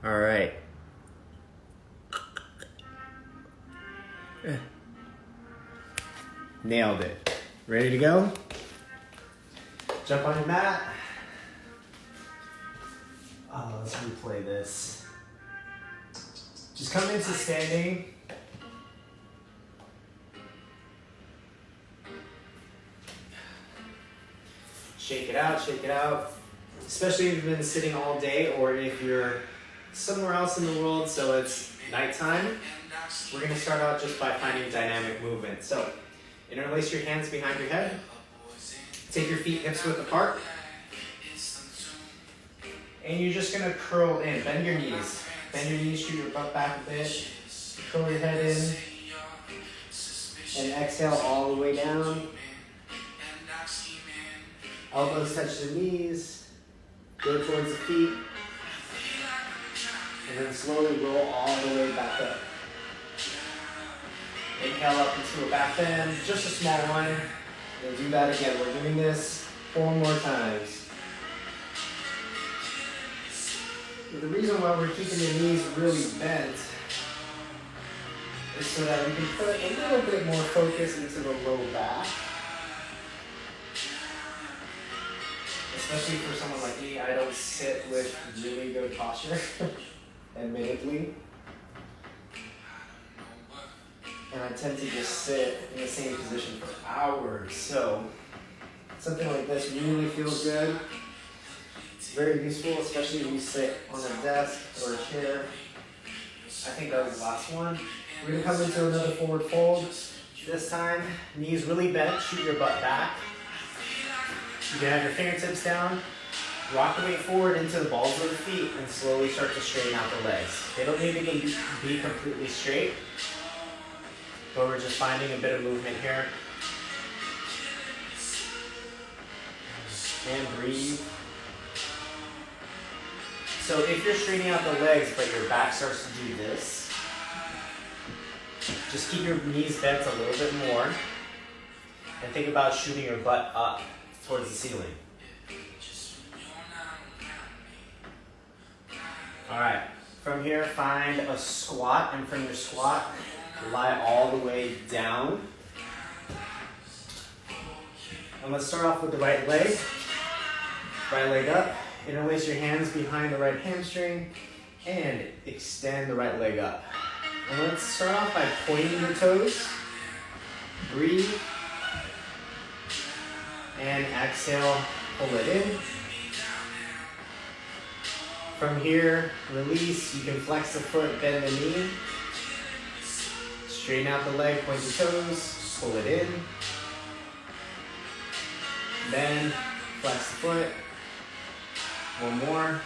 All right. Nailed it. Ready to go? Jump on your mat. Let's replay this. Just come into standing. Shake it out, shake it out. Especially if you've been sitting all day or if you're somewhere else in the world, so it's nighttime. We're gonna start out just by finding dynamic movement. So, interlace your hands behind your head. Take your feet hips width apart. And you're just gonna curl in. Bend your knees. Bend your knees, shoot your butt back a bit. Curl your head in. And exhale all the way down. Elbows touch the knees. Go towards the feet. And then slowly roll all the way back up. Inhale up into a back bend, just a small one. We'll do that again. We're doing this 4 more times. The reason why we're keeping the knees really bent is so that we can put a little bit more focus into the low back. Especially for someone like me, I don't sit with really good posture, admittedly. And I tend to just sit in the same position for hours. So something like this really feels good. Very useful, especially if you sit on a desk or a chair. I think that was the last one. We're gonna come into another forward fold. This time, knees really bent, shoot your butt back. You can have your fingertips down. Rock the weight forward into the balls of the feet and slowly start to straighten out the legs. They don't need to be completely straight, but we're just finding a bit of movement here. And breathe. So if you're straightening out the legs, but your back starts to do this, just keep your knees bent a little bit more and think about shooting your butt up towards the ceiling. All right, from here, find a squat, and from your squat, lie all the way down. And let's start off with the right leg. Right leg up. Interlace your hands behind the right hamstring and extend the right leg up. And let's start off by pointing your toes. Breathe. And exhale, pull it in. From here, release. You can flex the foot, bend the knee. Straighten out the leg, point your toes, pull it in. Bend, flex the foot. One more.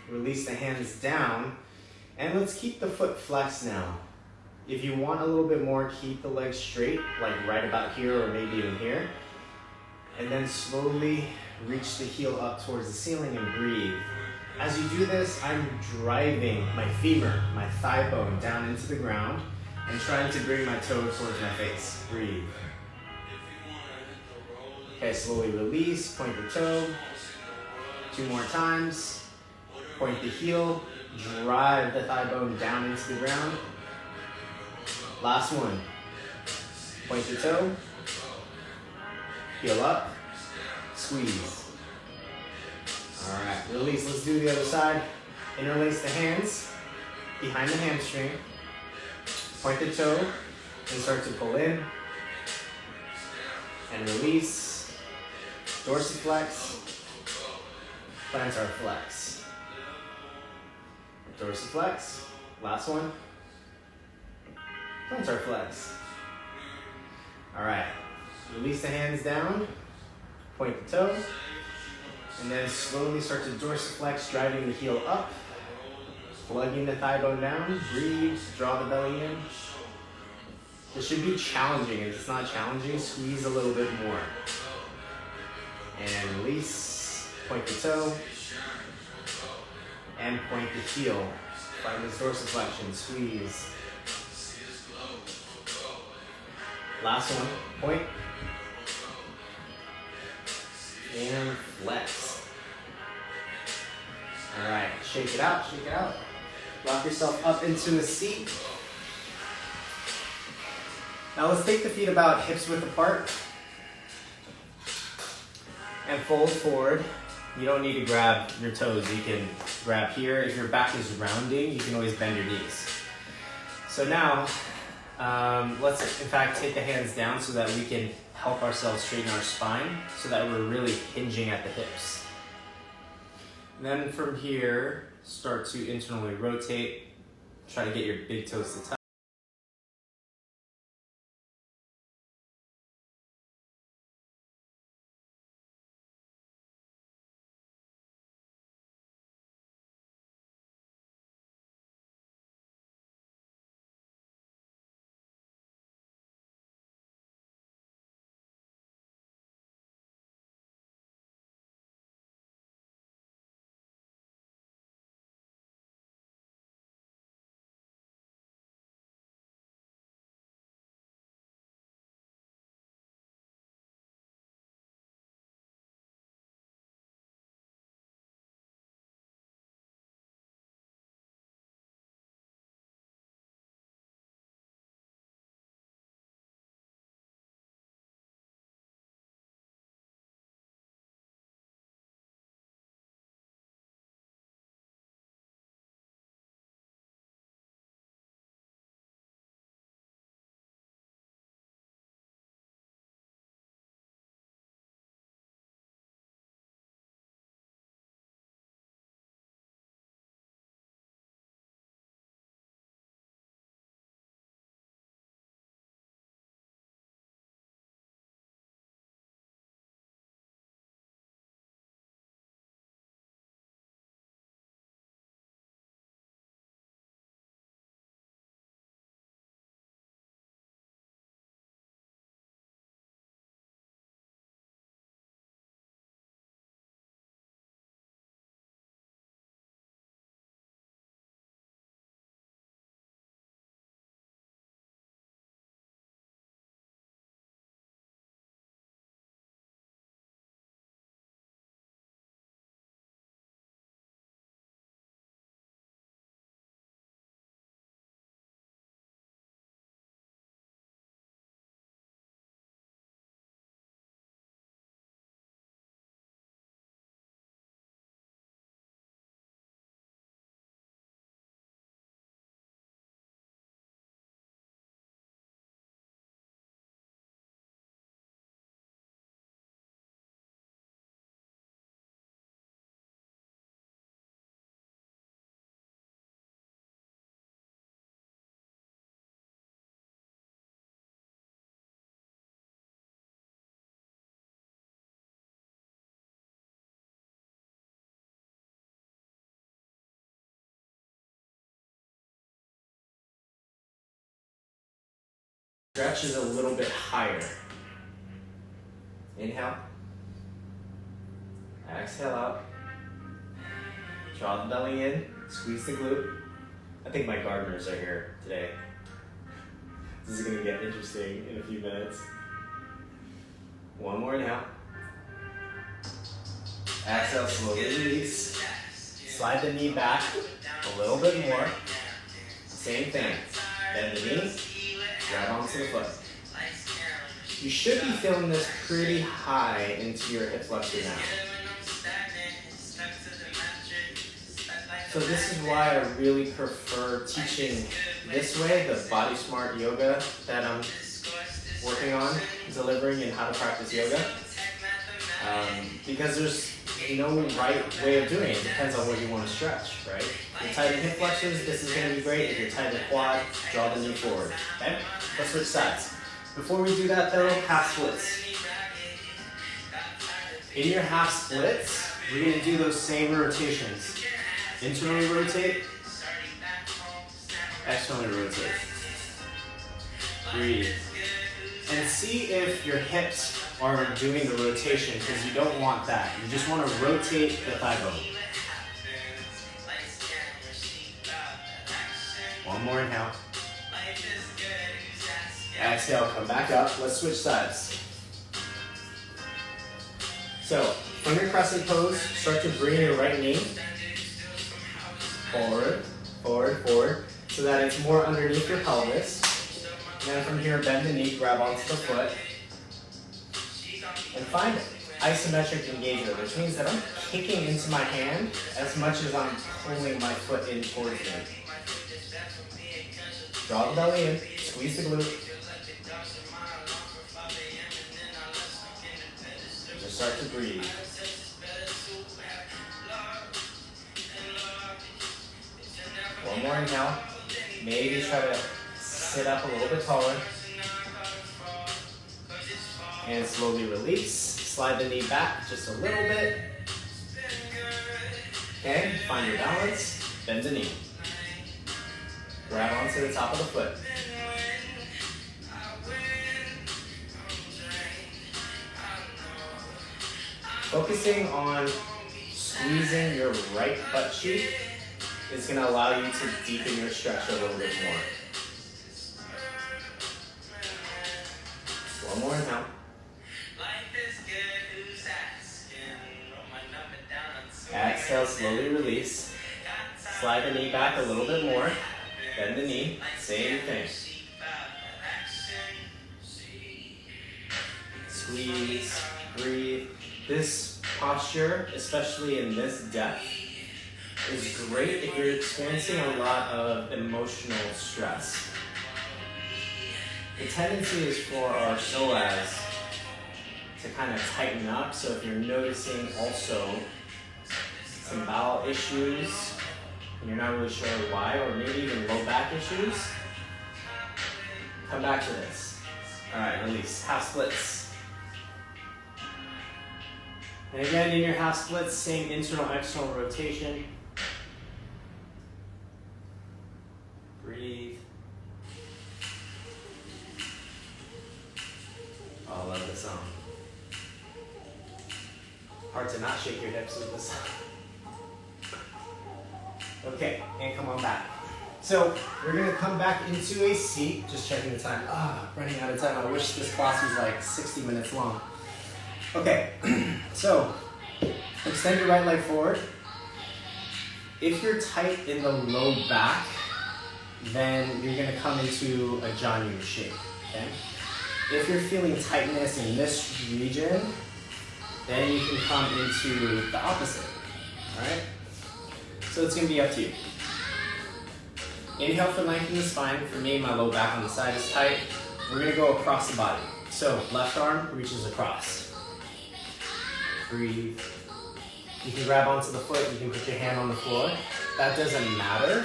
Release the hands down. And let's keep the foot flexed now. If you want a little bit more, keep the legs straight, like right about here or maybe even here. And then slowly reach the heel up towards the ceiling and breathe. As you do this, I'm driving my femur, my thigh bone, down into the ground and trying to bring my toe towards my face. Breathe. Okay, slowly release, point the toe. 2 more times. Point the heel, drive the thigh bone down into the ground. Last one. Point the toe. Heel up, squeeze. All right, release. Let's do the other side. Interlace the hands behind the hamstring. Point the toe and start to pull in. And release. Dorsiflex. Plantar flex. Dorsiflex. Last one. Plantar flex. All right. Release the hands down. Point the toe. And then slowly start to dorsiflex, driving the heel up. Plugging the thigh bone down. Breathe. Draw the belly in. This should be challenging. If it's not challenging, squeeze a little bit more. And release. Point the toe. And point the heel. Find this dorsiflexion. Squeeze. Last one. Point. And flex. Shake it out, shake it out. Lock yourself up into a seat. Now let's take the feet about hips width apart and fold forward. You don't need to grab your toes. You can grab here. If your back is rounding, you can always bend your knees. So now, let's in fact take the hands down so that we can help ourselves straighten our spine so that we're really hinging at the hips. And then from here, start to internally rotate. Try to get your big toes to touch. Stretch is a little bit higher. Inhale. Exhale out. Draw the belly in. Squeeze the glute. I think my gardeners are here today. This is going to get interesting in a few minutes. One more inhale. Exhale, slowly release. Slide the knee back a little bit more. Same thing. Bend the knee. Grab onto the foot. You should be feeling this pretty high into your hip flexor now. So this is why I really prefer teaching this way, the body smart yoga that I'm working on delivering and how to practice yoga. Because there's no right way of doing it. It depends on what you want to stretch, right? If you're tight in hip flexors, this is going to be great. If you're tight in the quad, draw the knee forward. Okay? Let's switch sides. Before we do that though, half splits. In your half splits, we're going to do those same rotations. Internally rotate, externally rotate. Breathe. And see if your hips are doing the rotation, because you don't want that. You just want to rotate the thigh bone. One more inhale. Exhale, come back up. Let's switch sides. So, from your crescent pose, start to bring your right knee forward, forward, forward, so that it's more underneath your pelvis. And then from here, bend the knee, grab onto the foot, and find isometric engagement, which means that I'm kicking into my hand as much as I'm pulling my foot in towards me. Draw the belly in, squeeze the glute. Just start to breathe. One more inhale. Maybe try to sit up a little bit taller. And slowly release. Slide the knee back just a little bit. Okay, find your balance. Bend the knee. Grab onto the top of the foot. Focusing on squeezing your right butt cheek is going to allow you to deepen your stretch a little bit more. One more inhale. Exhale, slowly release. Slide the knee back a little bit more. Bend the knee, same thing. Squeeze, breathe. This posture, especially in this depth, is great if you're experiencing a lot of emotional stress. The tendency is for our psoas to kind of tighten up, so if you're noticing also some bowel issues, and you're not really sure why, or maybe even low back issues, come back to this. All right, release. Half splits. And again, in your half splits, same internal, external rotation. Breathe. Oh, I love this song. Hard to not shake your hips with this song. Okay, and come on back. So we're gonna come back into a seat. Just checking the time. Running out of time. I wish this class was like 60 minutes long. Okay, so extend your right leg forward. If you're tight in the low back, then you're gonna come into a Janu shape, okay? If you're feeling tightness in this region, then you can come into the opposite, all right? So it's gonna be up to you. Inhale for lengthening the spine. For me, my low back on the side is tight. We're gonna go across the body. So left arm reaches across. Breathe. You can grab onto the foot, you can put your hand on the floor. That doesn't matter.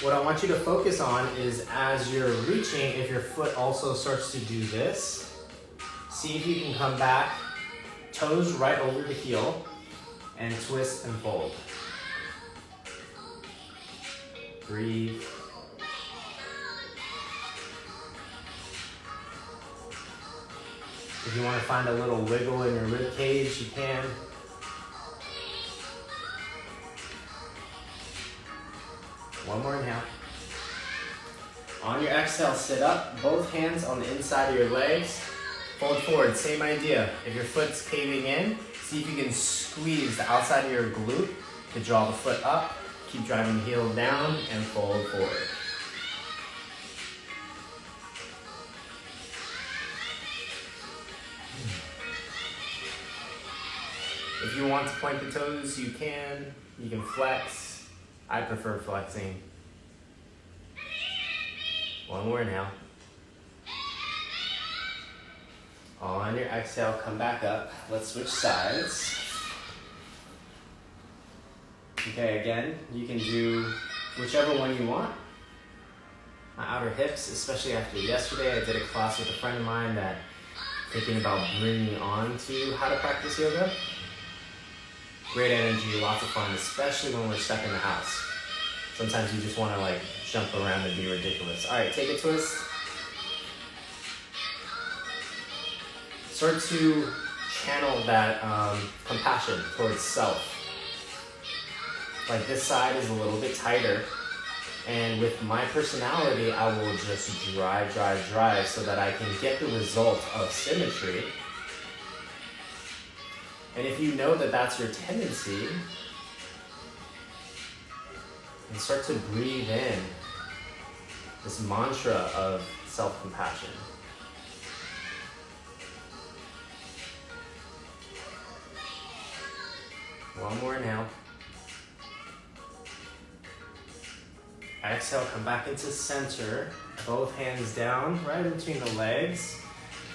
What I want you to focus on is as you're reaching, if your foot also starts to do this, see if you can come back, toes right over the heel, and twist and fold. Breathe. If you want to find a little wiggle in your rib cage, you can. One more inhale. On your exhale, sit up, both hands on the inside of your legs. Fold forward, same idea. If your foot's caving in, see if you can squeeze the outside of your glute to draw the foot up. Keep driving the heel down and fold forward. If you want to point the toes, you can. You can flex. I prefer flexing. One more inhale. On your exhale, come back up. Let's switch sides. Okay, again, you can do whichever one you want. My outer hips, especially after yesterday, I did a class with a friend of mine that thinking about bringing on to how to practice yoga. Great energy, lots of fun, especially when we're stuck in the house. Sometimes you just want to like jump around and be ridiculous. All right, take a twist. Start to channel that compassion towards self. Like this side is a little bit tighter, and with my personality, I will just drive so that I can get the result of symmetry. And if you know that that's your tendency, and start to breathe in this mantra of self-compassion. One more inhale. Exhale, come back into center. Both hands down, right between the legs.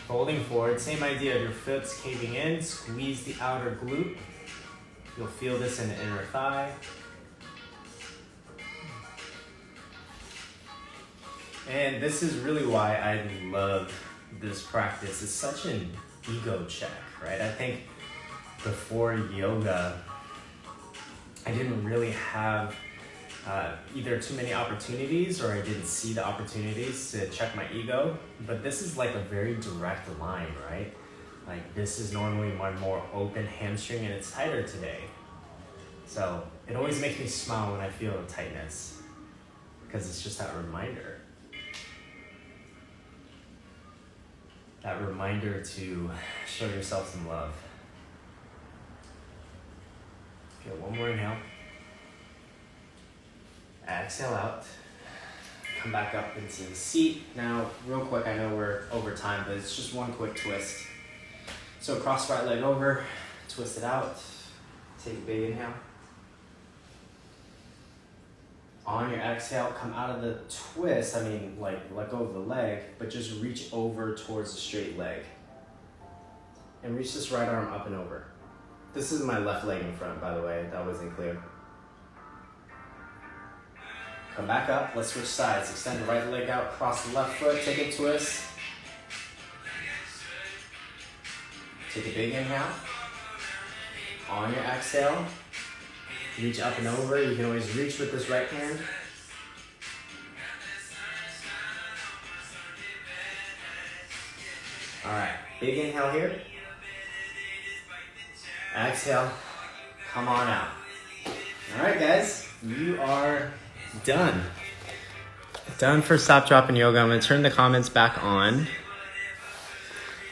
Folding forward, same idea. Your foot's caving in. Squeeze the outer glute. You'll feel this in the inner thigh. And this is really why I love this practice. It's such an ego check, right? I think before yoga, I didn't really have either too many opportunities or I didn't see the opportunities to check my ego. But this is like a very direct line, right? Like this is normally my more open hamstring and it's tighter today. So it always makes me smile when I feel the tightness because it's just that reminder. That reminder to show yourself some love. Okay, one more inhale. Exhale out. Come back up into the seat. Now, real quick, I know we're over time, but it's just one quick twist. So cross right leg over, twist it out. Take a big inhale. On your exhale, come out of the twist. I mean, like let go of the leg, but just reach over towards the straight leg. And reach this right arm up and over. This is my left leg in front, by the way, if that wasn't clear. Come back up, let's switch sides. Extend the right leg out, cross the left foot, take a twist. Take a big inhale. On your exhale, reach up and over. You can always reach with this right hand. All right, big inhale here. Exhale, come on out. All right, guys, you are done. Done for Stop, Drop, and Yoga. I'm gonna turn the comments back on.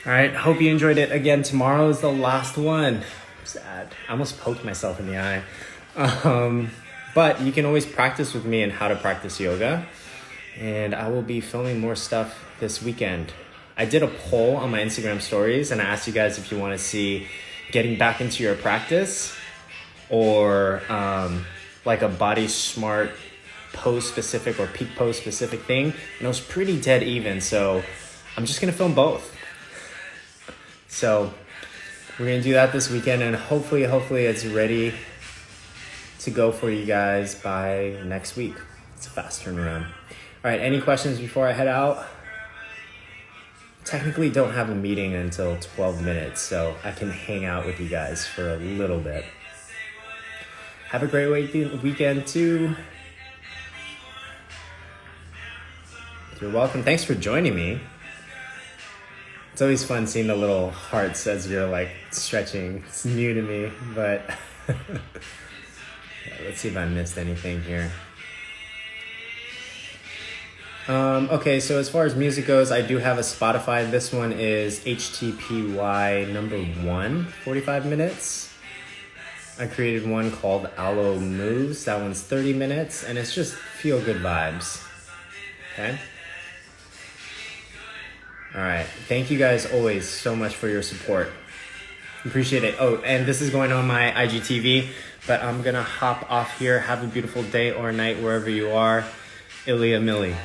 All right, hope you enjoyed it. Again, tomorrow is the last one. Sad. I almost poked myself in the eye. But you can always practice with me on how to practice yoga. And I will be filming more stuff this weekend. I did a poll on my Instagram stories and I asked you guys if you want to see getting back into your practice or like a body smart pose specific or peak pose specific thing. And it was pretty dead even. So I'm just going to film both. So we're going to do that this weekend and hopefully it's ready to go for you guys by next week. It's a fast turnaround. All right, any questions before I head out? Technically don't have a meeting until 12 minutes, so I can hang out with you guys for a little bit. Have a great weekend too. You're welcome. Thanks for joining me. It's always fun seeing the little hearts as you're like stretching. It's new to me, but let's see if I missed anything here. Okay, so as far as music goes, I do have a Spotify. This one is HTPY number 1, 45 minutes. I created one called Aloe Moves. That one's 30 minutes, and it's just feel good vibes. Okay? All right. Thank you guys always so much for your support. Appreciate it. Oh, and this is going on my IGTV, but I'm going to hop off here. Have a beautiful day or night wherever you are. Ilya Millie.